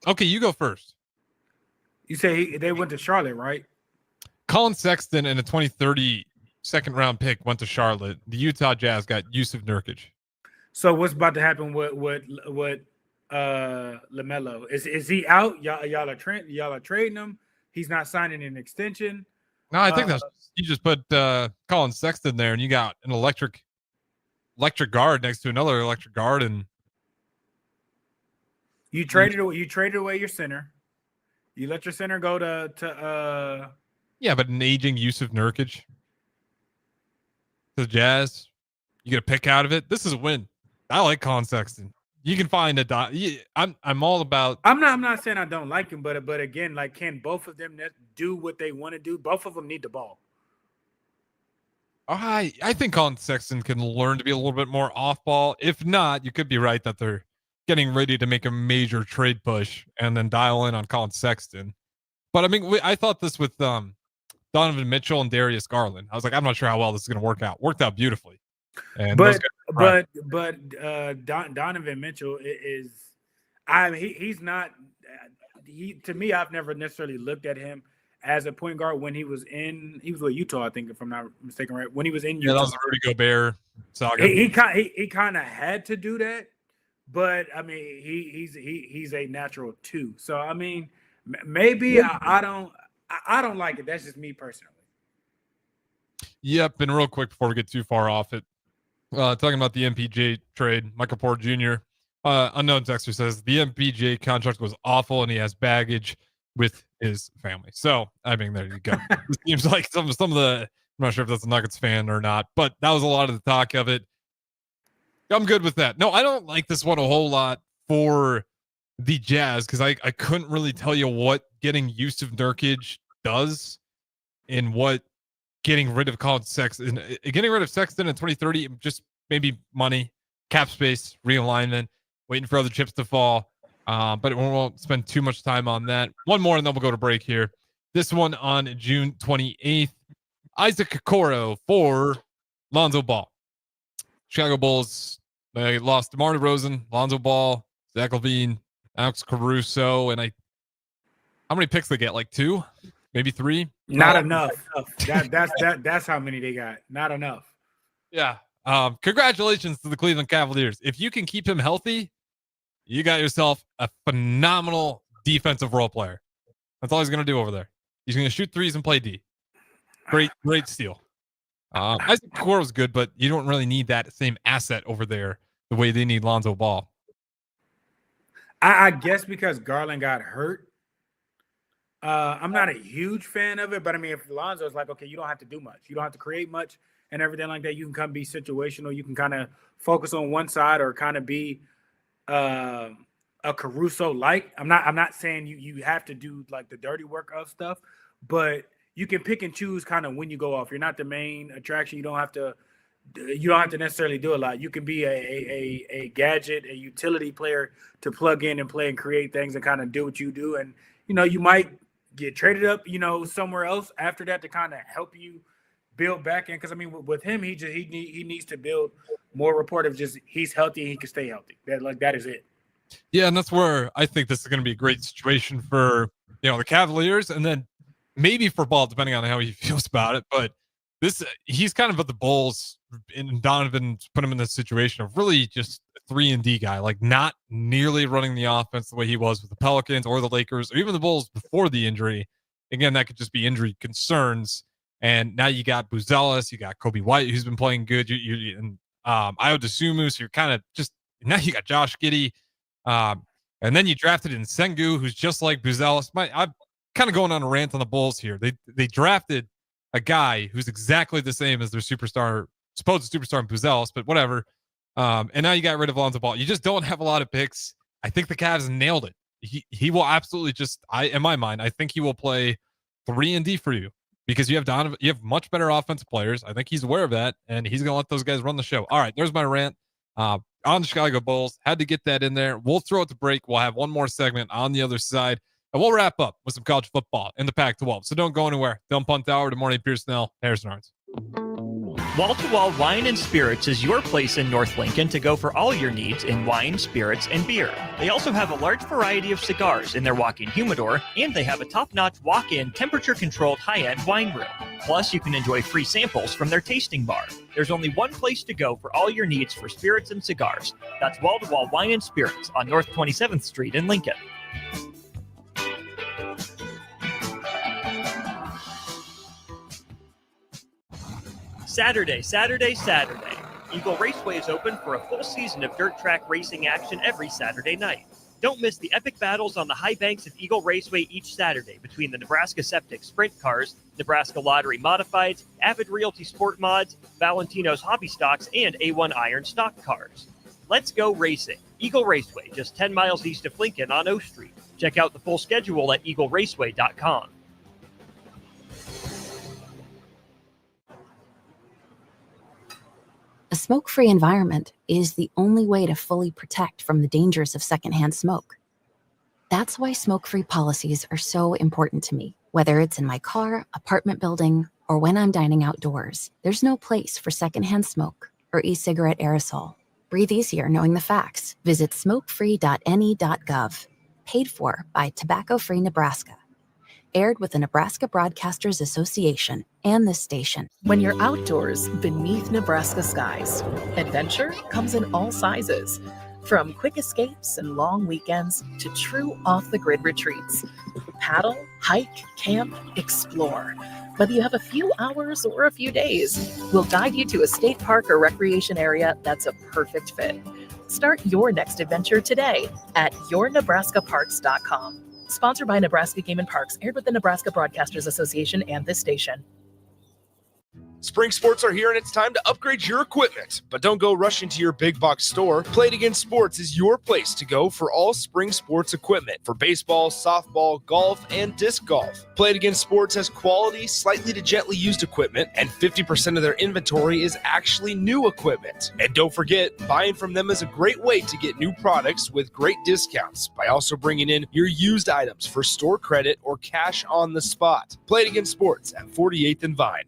Speaker 9: Okay, you go first.
Speaker 10: You say they went to Charlotte, right?
Speaker 9: Colin Sexton and a 2030 second round pick went to Charlotte. The Utah Jazz got Yusuf Nurkic. So
Speaker 10: what's about to happen with LaMelo? Is he out? Y'all are trading him. He's not signing an extension.
Speaker 9: No, I think you just put Colin Sexton there, and you got an electric guard next to another electric guard, and
Speaker 10: you traded away your center. You let your center go to
Speaker 9: yeah, but an aging Yusuf Nurkic to the Jazz, you get a pick out of it. This is a win. I like Colin Sexton. You can find I'm all about.
Speaker 10: I'm not saying I don't like him, but again, like, can both of them do what they want to do? Both of them need the ball.
Speaker 9: I think Colin Sexton can learn to be a little bit more off ball. If not, you could be right that they're getting ready to make a major trade push and then dial in on Colin Sexton. But I mean, I thought this with Donovan Mitchell and Darius Garland. I was like, I'm not sure how well this is going to work out. Worked out beautifully. And
Speaker 10: Donovan Mitchell is, he's not. To me, I've never necessarily looked at him as a point guard when he was with Utah, I think, if I'm not mistaken, right? When he was in Utah,
Speaker 9: that was the Rudy Gobert saga.
Speaker 10: He kind of had to do that, but I mean, he's a natural too. So I mean, maybe I don't like it. That's just me personally.
Speaker 9: Yep, and real quick before we get too far off it, talking about the MPJ trade, Michael Porter Jr. Unknown texter says the MPJ contract was awful and he has baggage with his family. So, I mean, there you go. It seems like some of the, I'm not sure if that's a Nuggets fan or not, but that was a lot of the talk of it. I'm good with that. No, I don't like this one a whole lot for the Jazz because I couldn't really tell you what getting Yusuf Nurkic does and what getting rid of Colin Sexton. Getting rid of Sexton in 2030, just maybe money, cap space, realignment, waiting for other chips to fall. But we won't spend too much time on that. One more, and then we'll go to break here. This one on June 28th. Isaac Okoro for Lonzo Ball. Chicago Bulls, they lost DeMar DeRozan, Lonzo Ball, Zach LaVine, Alex Caruso, and how many picks they get? Like 2? Maybe 3?
Speaker 10: Not enough. That's how many they got. Not enough.
Speaker 9: Yeah. Congratulations to the Cleveland Cavaliers. If you can keep him healthy, you got yourself a phenomenal defensive role player. That's all he's going to do over there. He's going to shoot threes and play D. Great steal. Isaac Okoro was good, but you don't really need that same asset over there the way they need Lonzo Ball.
Speaker 10: I guess because Garland got hurt. I'm not a huge fan of it, but I mean, if Lonzo's like, okay, you don't have to do much. You don't have to create much and everything like that. You can kind of be situational. You can kind of focus on one side or kind of be a Caruso-like. I'm not saying you have to do like the dirty work of stuff, but you can pick and choose kind of when you go off. You're not the main attraction. You don't have to necessarily do a lot. You can be a gadget, a utility player to plug in and play and create things and kind of do what you do. And, you might get traded up, somewhere else after that to kind of help you build back in. Because, I mean, with him, he needs to build more rapport of just he's healthy and he can stay healthy. That is it.
Speaker 9: Yeah, and that's where I think this is going to be a great situation for the Cavaliers, and then maybe for Ball, depending on how he feels about it. But he's kind of at the Bulls, and Donovan put him in this situation of really just a 3-and-D guy, like not nearly running the offense the way he was with the Pelicans or the Lakers or even the Bulls before the injury. Again, that could just be injury concerns. And now you got Buzelis, you got Kobe White, who's been playing good. And Ayo Dosunmu, so you're kind of just, now you got Josh Giddey. And then you drafted in Sengu, who's just like Buzelis. I'm kind of going on a rant on the Bulls here. They drafted a guy who's exactly the same as their supposed superstar in Buzelis, but whatever. And now you got rid of Lonzo Ball. You just don't have a lot of picks. I think the Cavs nailed it. He will absolutely in my mind, I think he will play 3-and-D for you because you have Donovan. You have much better offensive players. I think he's aware of that, and he's going to let those guys run the show. All right, there's my rant on the Chicago Bulls. Had to get that in there. We'll throw it to break. We'll have one more segment on the other side, and we'll wrap up with some college football in the Pac-12. So don't go anywhere. Don't Punt Hour. Good morning, Pierson-El, Harrison Arns.
Speaker 7: Wall-to-Wall Wine and Spirits is your place in North Lincoln to go for all your needs in wine, spirits, and beer. They also have a large variety of cigars in their walk-in humidor, and they have a top-notch walk-in temperature-controlled high-end wine room. Plus, you can enjoy free samples from their tasting bar. There's only one place to go for all your needs for spirits and cigars. That's Wall-to-Wall Wine and Spirits on North 27th Street in Lincoln. Saturday. Eagle Raceway is open for a full season of dirt track racing action every Saturday night. Don't miss the epic battles on the high banks of Eagle Raceway each Saturday between the Nebraska Septic Sprint Cars, Nebraska Lottery Modifieds, Avid Realty Sport Mods, Valentino's Hobby Stocks, and A1 Iron Stock Cars. Let's go racing. Eagle Raceway, just 10 miles east of Lincoln on O Street. Check out the full schedule at eagleraceway.com.
Speaker 5: A smoke-free environment is the only way to fully protect from the dangers of secondhand smoke. That's why smoke-free policies are so important to me. Whether it's in my car, apartment building, or when I'm dining outdoors, there's no place for secondhand smoke or e-cigarette aerosol. Breathe easier knowing the facts. Visit smokefree.ne.gov. Paid for by Tobacco Free Nebraska. Aired with the Nebraska Broadcasters Association and this station.
Speaker 13: When you're outdoors beneath Nebraska skies, adventure comes in all sizes. From quick escapes and long weekends to true off-the-grid retreats. Paddle, hike, camp, explore. Whether you have a few hours or a few days, we'll guide you to a state park or recreation area that's a perfect fit. Start your next adventure today at yournebraskaparks.com. Sponsored by Nebraska Game and Parks, aired with the Nebraska Broadcasters Association and this station.
Speaker 3: Spring sports are here and it's time to upgrade your equipment. But don't go rushing to your big box store. Play It Again Sports is your place to go for all spring sports equipment for baseball, softball, golf, and disc golf. Play It Again Sports has quality, slightly to gently used equipment, and 50% of their inventory is actually new equipment. And don't forget, buying from them is a great way to get new products with great discounts by also bringing in your used items for store credit or cash on the spot. Play It Again Sports at 48th and Vine.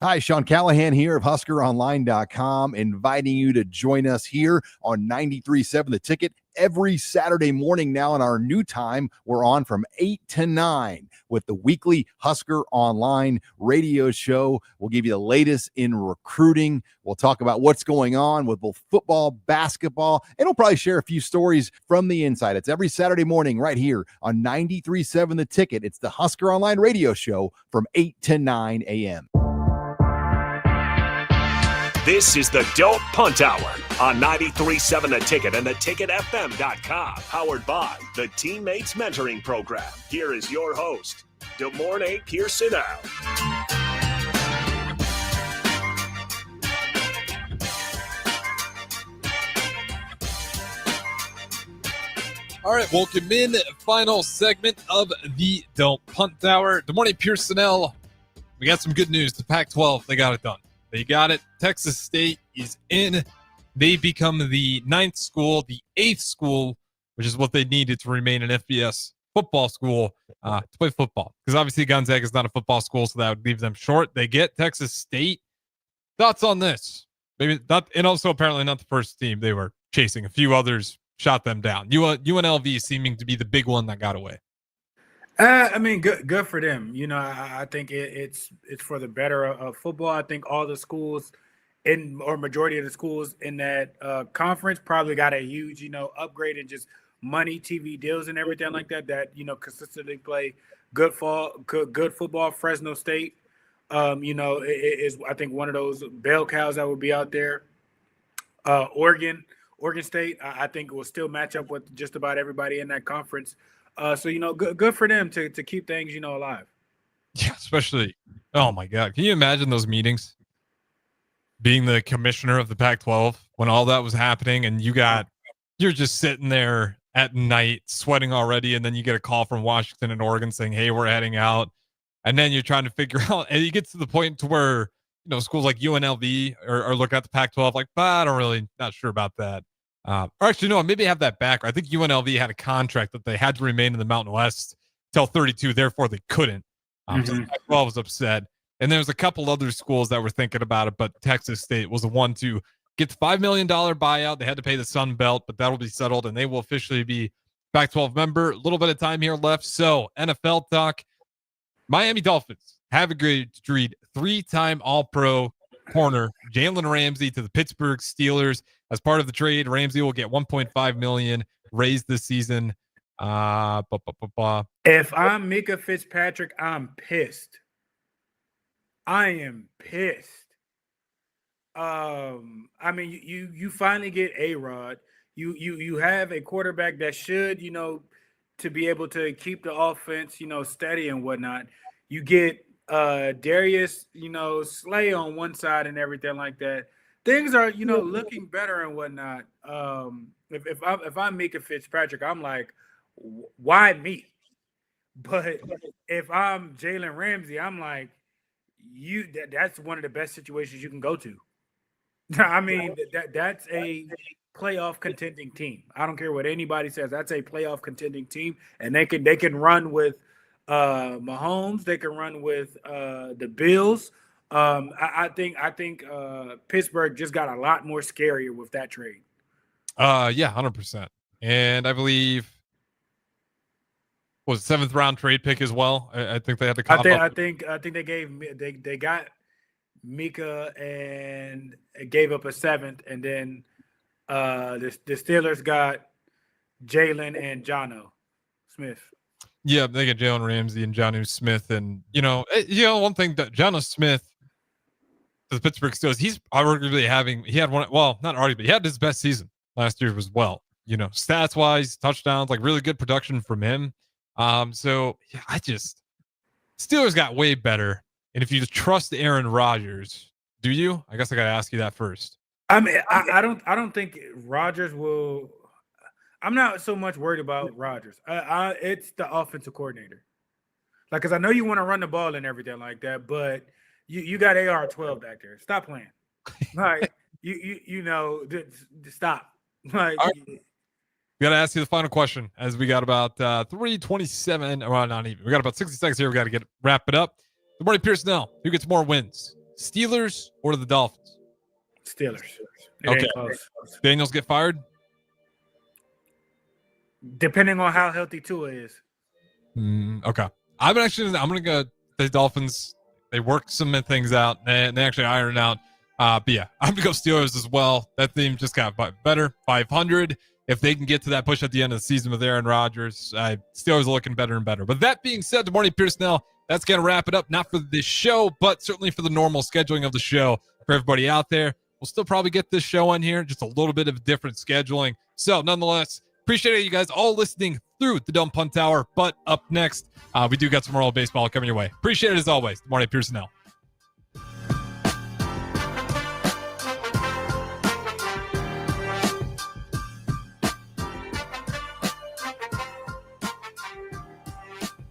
Speaker 2: Hi, Sean Callahan here of HuskerOnline.com, inviting you to join us here on 93.7 The Ticket every Saturday morning now. In our new time, we're on from 8 to 9 with the weekly Husker Online radio show. We'll give you the latest in recruiting. We'll talk about what's going on with both football, basketball, and we'll probably share a few stories from the inside. It's every Saturday morning right here on 93.7 The Ticket. It's the Husker Online radio show from 8 to 9 a.m.
Speaker 6: This is the Don't Punt Hour on 93.7 The Ticket and theticketfm.com. Powered by the Teammates Mentoring Program. Here is your host, Demorne Pierson-El.
Speaker 9: All right, welcome in. Final segment of the Don't Punt Hour. Good morning, Pierson-El. We got some good news. The Pac-12, they got it done. They got it. Texas State is in. They become the 9th school, the 8th school, which is what they needed to remain an FBS football school to play football. Because obviously Gonzaga is not a football school, so that would leave them short. They get Texas State. Thoughts on this? Maybe not, and also apparently not the first team they were chasing. A few others shot them down. UNLV seeming to be the big one that got away.
Speaker 10: I mean, good for them. You know, I think it's for the better of football. I think all the schools or majority of the schools in that conference probably got a huge, upgrade in just money, TV deals, and everything like that. That consistently play good football. Fresno State, is I think one of those bell cows that would be out there. Oregon State, I think will still match up with just about everybody in that conference. So good for them to keep things alive.
Speaker 9: Yeah, especially. Oh my God, can you imagine those meetings? Being the commissioner of the Pac-12 when all that was happening, and you're just sitting there at night sweating already, and then you get a call from Washington and Oregon saying, "Hey, we're heading out," and then you're trying to figure out, and you get to the point to where schools like UNLV are looking at the Pac-12 like, I don't really, not sure about that. Or actually, no, maybe I have that back. I think UNLV had a contract that they had to remain in the Mountain West till 32, therefore they couldn't. So the Pac-12 was upset. And there was a couple other schools that were thinking about it, but Texas State was the one to get the $5 million buyout. They had to pay the Sun Belt, but that'll be settled, and they will officially be Pac-12 member. A little bit of time here left. So NFL talk. Miami Dolphins have agreed to trade 3-time All-Pro corner Jalen Ramsey to the Pittsburgh Steelers. As part of the trade, Ramsey will get $1.5 million raised this season.
Speaker 10: If I'm Mika Fitzpatrick, I'm pissed. I am pissed. I mean, you finally get A-Rod. You have a quarterback that should, to be able to keep the offense, steady and whatnot. You get Darius, Slay on one side and everything like that. Things are, looking better and whatnot. If I'm Mika Fitzpatrick, I'm like, why me? But if I'm Jalen Ramsey, I'm like, that's one of the best situations you can go to. I mean, that's a playoff contending team. I don't care what anybody says. That's a playoff contending team, and they can run with Mahomes. They can run with the Bills. I think Pittsburgh just got a lot more scarier with that trade.
Speaker 9: Yeah, 100%. And I believe was 7th round trade pick as well. I think they had to.
Speaker 10: I think they got Mika and gave up a 7th, and then the Steelers got Jalen and Jonnu Smith.
Speaker 9: Yeah, they got Jalen Ramsey and Jonnu Smith, and one thing that Jonnu Smith, the Pittsburgh Steelers, he's arguably he had his best season last year as well. Stats wise, touchdowns, like really good production from him. So yeah, Steelers got way better. And if you just trust Aaron Rodgers, do you? I guess I got to ask you that first.
Speaker 10: I mean, I don't think Rodgers will. I'm not so much worried about Rodgers. It's the offensive coordinator. Like, because I know you want to run the ball and everything like that, but you got AR-12 back there. Stop playing. Like, stop. Like,
Speaker 9: we got to ask you the final question as we got about 3:27. Well, not even. We got about 60 seconds here. We got to wrap it up. Good morning, Pierson-El. Who gets more wins, Steelers or the Dolphins?
Speaker 10: Steelers.
Speaker 9: Okay. Daniels get fired?
Speaker 10: Depending on how healthy Tua is.
Speaker 9: Okay. I'm going to go the Dolphins. They worked some things out, and they actually ironed out. But yeah, I'm going to go Steelers as well. That team just got better. 500. If they can get to that push at the end of the season with Aaron Rodgers, Steelers are looking better and better. But that being said, good morning, Pierson-El. That's going to wrap it up, not for this show, but certainly for the normal scheduling of the show for everybody out there. We'll still probably get this show on here, just a little bit of different scheduling. So nonetheless, appreciate you guys all listening through the Dumb Punt Hour. But up next, we do got some more old baseball coming your way. Appreciate it as always. Good morning, Pierson-El.